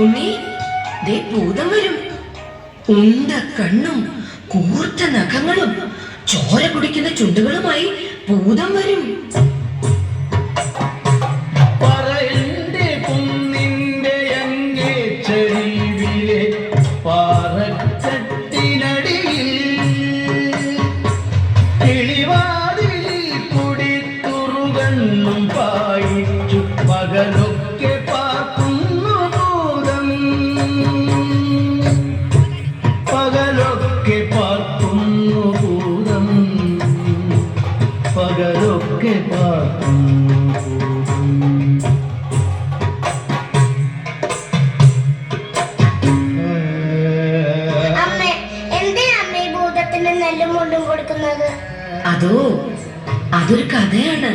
ഉണ്ണി, ദേ ഭൂതം വരും. ഉണ്ട കണ്ണും കൂർത്ത നഖങ്ങളും ചോര കുടിക്കുന്ന ചുണ്ടുകളുമായി ഭൂതം വരും. പകലൊക്കെ പാർക്കുന്നു ഭൂതം, പകലൊക്കെ പാർക്കുന്നു ഭൂതം, പകലൊക്കെ പാർക്കുന്നു ഭൂതം. ഭൂതത്തിന് നെല്ലും മുണ്ടും കൊടുക്കുന്നത്? അതൊരു കഥയാണ്.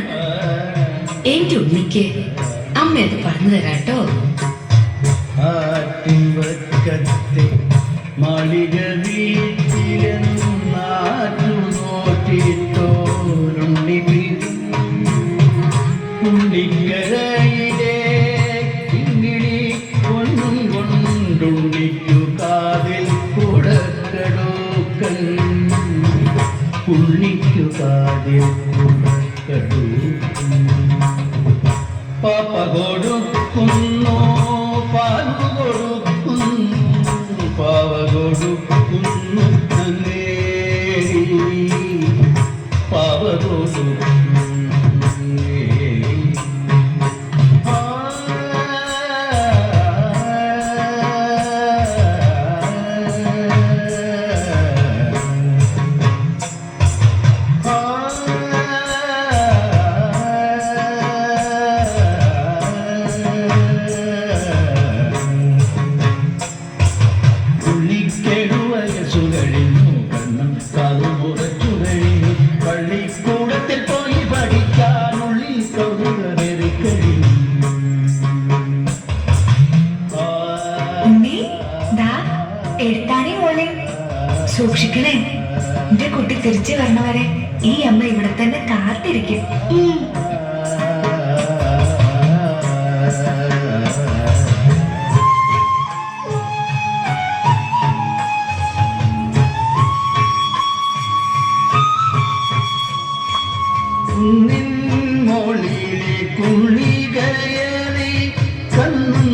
എന്റെ ഉണ്ണിക്ക് അമ്മ അത് പറഞ്ഞു തരാട്ടോ. ആറ്റിൻവക്കത്തെ മാളിക വീട്ടിലെന്നാറ്റു നോക്കിത്തോരുണ്ണി ഉണ്ണിക്കരയിലെ കിങ്ങിണി പൊന്നും കൊണ്ടുണ്ണിക്കു കാതിൽ കുടക്കടൂക്കൻ, ഉണ്ണിക്കു കാതിൽ കുടക്കടൂക്കൻ. പാപ്പ കൊടുക്കുന്നു പാല് കൊടുക്കുന്നു, പാവ കൊടുക്കുന്നു പാവ കൊടുക്കുന്നു. പള്ളിക്കൂടത്തിൽ പോയി പഠിക്കാനുള്ളി സൂക്ഷിക്കണേ, എന്റെ കുട്ടി തിരിച്ചു വരണവരെ ഈ അമ്മ ഇവിടെ തന്നെ കാത്തിരിക്കും. മോളിലെ കുള്ളികയറി കണ്ണും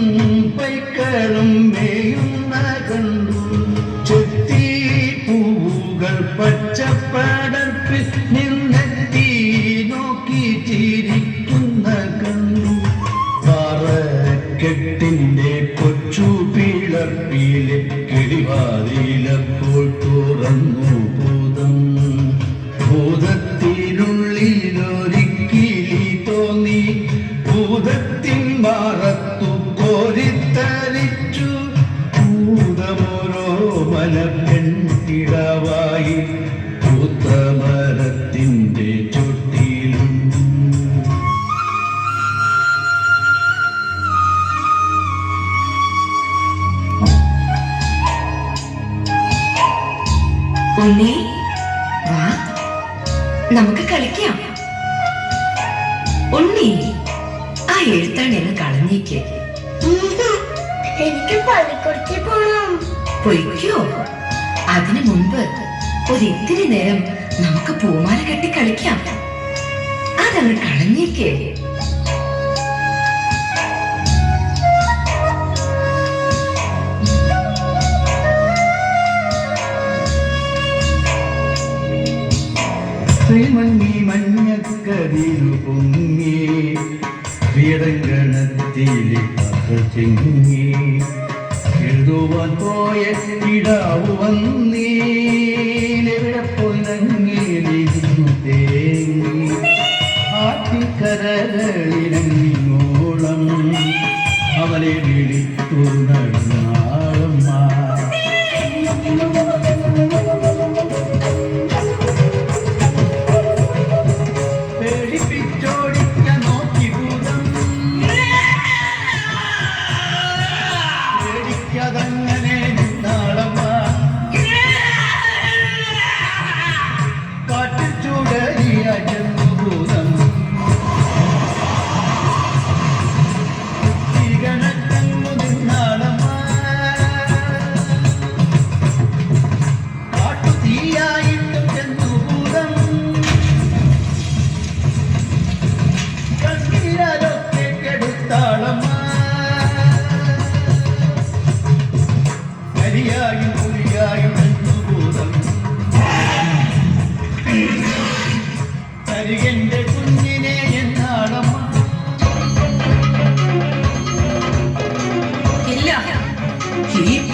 പൈക്കളും മേയുന്ന കണ്ടു, ചെത്തി പൂവുകൾ പച്ചപ്പടർപ്പിൽ നിന്നെത്തി നോക്കി ചിരിക്കുന്ന കണ്ടു, പാറക്കെട്ടിന്റെ കൊച്ചു പിളർപ്പിലെ കിളിവാതിലപ്പോൾ തുറന്നു ഭൂതം. ഭൂതത്തിനുള്ളിലൊരിക്കിളി തോന്നി, ഭൂതത്തിൻ മാറത്തു കോരിത്തരിച്ചു, ഭൂതമോരോ മലപ്പെൺകിടാവായി പൂത്തമരത്തിന്റെ ചുട്ടിലും. ഉണ്ണി, വാ, നമുക്ക് കളിക്കാം. ഉണ്ണി, ആ എഴുത്താണിന്ന് കളഞ്ഞേക്ക്. എനിക്ക് പള്ളിക്കൂടത്തിൽ പോണം. പൊയ്ക്കോ. അതിനു മുൻപ് ഒരിത്തിരി നേരം നമുക്ക് പൂമാല കെട്ടി കളിക്കാം. അതങ്ങ് കളഞ്ഞേക്കേ. ശ്രീമഞ്ഞി മഞ്ഞക്കതിരു പൊങ്ങി, വീരങ്കണത്തിലെ ചെങ്ങി, എഴുതുവാൻ പോയ ഇടാവു വന്നീലെവിടെ പോയി നങ്ങിലിരുന്നു തേങ്ങി, ആറ്റിക്കരകളിലങ്ങിങ്ങോളം അവനെ വിളിത്തു നടന്നാളമ്മ.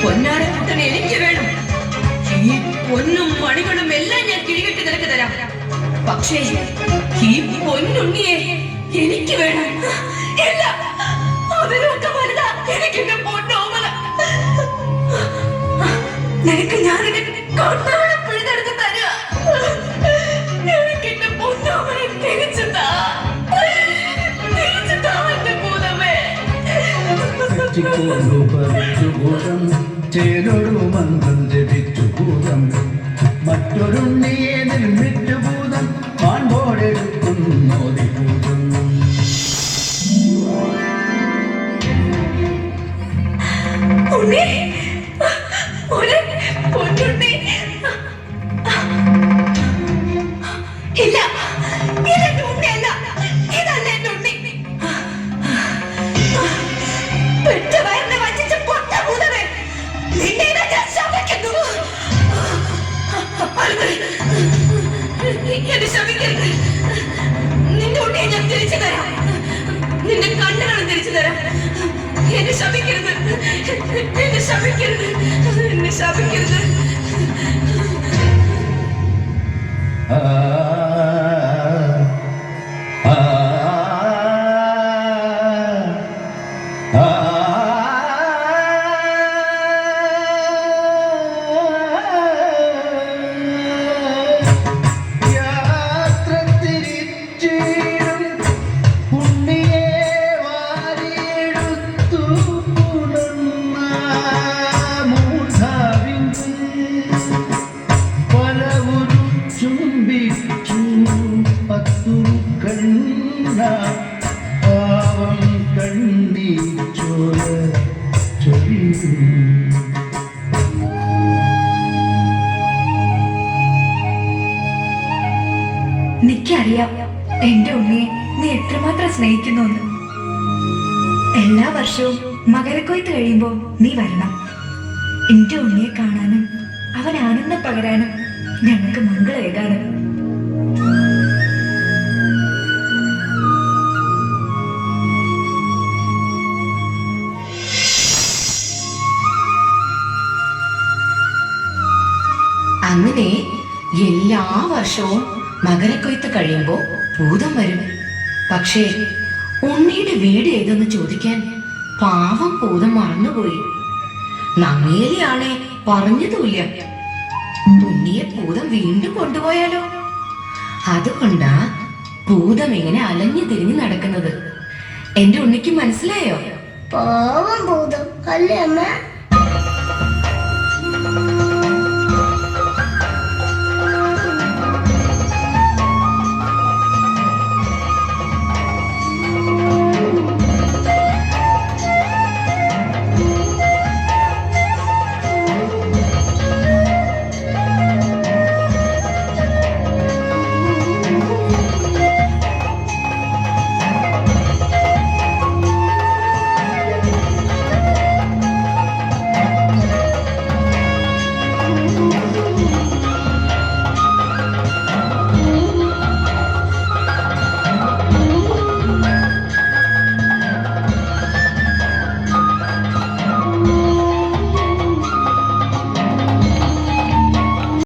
പൊന്നാരക്കുട്ടനെ എനിക്ക് വേണം. ഈ പൊന്നും മണികളും എല്ലാം ഞാൻ കിഴികെട്ടി നിനക്ക് തരാം. പക്ഷേ ഈ പൊന്നുണ്ണിയെ എനിക്ക് വേണം. ഇല്ല, അതിനൊക്കെ വലുതാ എനിക്ക് എന്റെ പൊന്നോമല. നിനക്ക് ഞാനിത് കൊണ്ടവളെ പിഴുതെടുത്ത് തരാ. എനിക്ക് എന്റെ പൊന്നോമലെ തിരിച്ചു താ. തിരിച്ചു താ എന്റെ ഭൂതമേ. തെറ്റിക്കൊണ്ടു പറിച്ചു ഭൂതം, ചേരൊരു മന്ത്രം ജപിച്ചു ഭൂതം, മറ്റൊരുണ്ണിയെ നിർമ്മിച്ചു ഭൂതം, പാൻപോടെടുക്കുന്നോതി ഭൂതം. ഉണ്ണി, മോനെ, പൊന്നുണ്ണി. ഇല്ല, ഇതെന്റെ ഉണ്ണിയല്ല. ഇതല്ല എന്റെ ഉണ്ണി. പെറ്റ വയറിനെ വഞ്ചിച്ച് പൊട്ട ഭൂതമേ, നിന്നെ ഞാൻ ശപിക്കുന്നു. എന്നെ ശപിക്കരുത്. നിന്റെ ഉണ്ണിയെ ഞാൻ തിരിച്ചു തരാം. നിന്റെ കണ്ണുകളും തിരിച്ചു തരാം. എന്നെ ശപിക്കരുത്. എന്നെ ശപിക്കരുത്. എന്നെ ശപിക്കരുത്. ആ ആ ആ യാത്ര തിരിച്ചിടും ഉണ്ണിയെ വാരിയെടുത്തു പുണർന്ന മൂർധാവിന് പലവുരു ചുംബിച്ചു പത്തുകണ്ണ പാവം കണ്ണീച്ചോര ചൊരിയും. എനിക്കറിയാം എന്റെ ഉണ്ണിയെ നീ എത്രമാത്രം സ്നേഹിക്കുന്നു. എല്ലാ വർഷവും മകരക്കൊയ്ത്ത് കഴിയുമ്പോ നീ വരണം. എന്റെ ഉണ്ണിയെ കാണാനും അവൻ ആനന്ദം പകരാനും ഞങ്ങൾക്ക് മംഗളേകാനും. അങ്ങനെ എല്ലാ വർഷവും മകരക്കൊയ്ത്ത് കഴിയുമ്പോ ഭൂതം വരും. പക്ഷേ ഉണ്ണിയുടെ വീട് ഏതെന്ന് ചോദിക്കാൻ പാവം ഭൂതം മറന്നുപോയി. നങ്ങേലിയാണെ പറഞ്ഞതുമില്ല. ഉണ്ണിയെ ഭൂതം വീണ്ടും കൊണ്ടുപോയാലോ? അതുകൊണ്ടാ ഭൂതം ഇങ്ങനെ അലഞ്ഞു തിരിഞ്ഞു നടക്കുന്നത്. എന്റെ ഉണ്ണിക്ക് മനസ്സിലായോ? പാവം ഭൂതം അല്ലേ അമ്മ?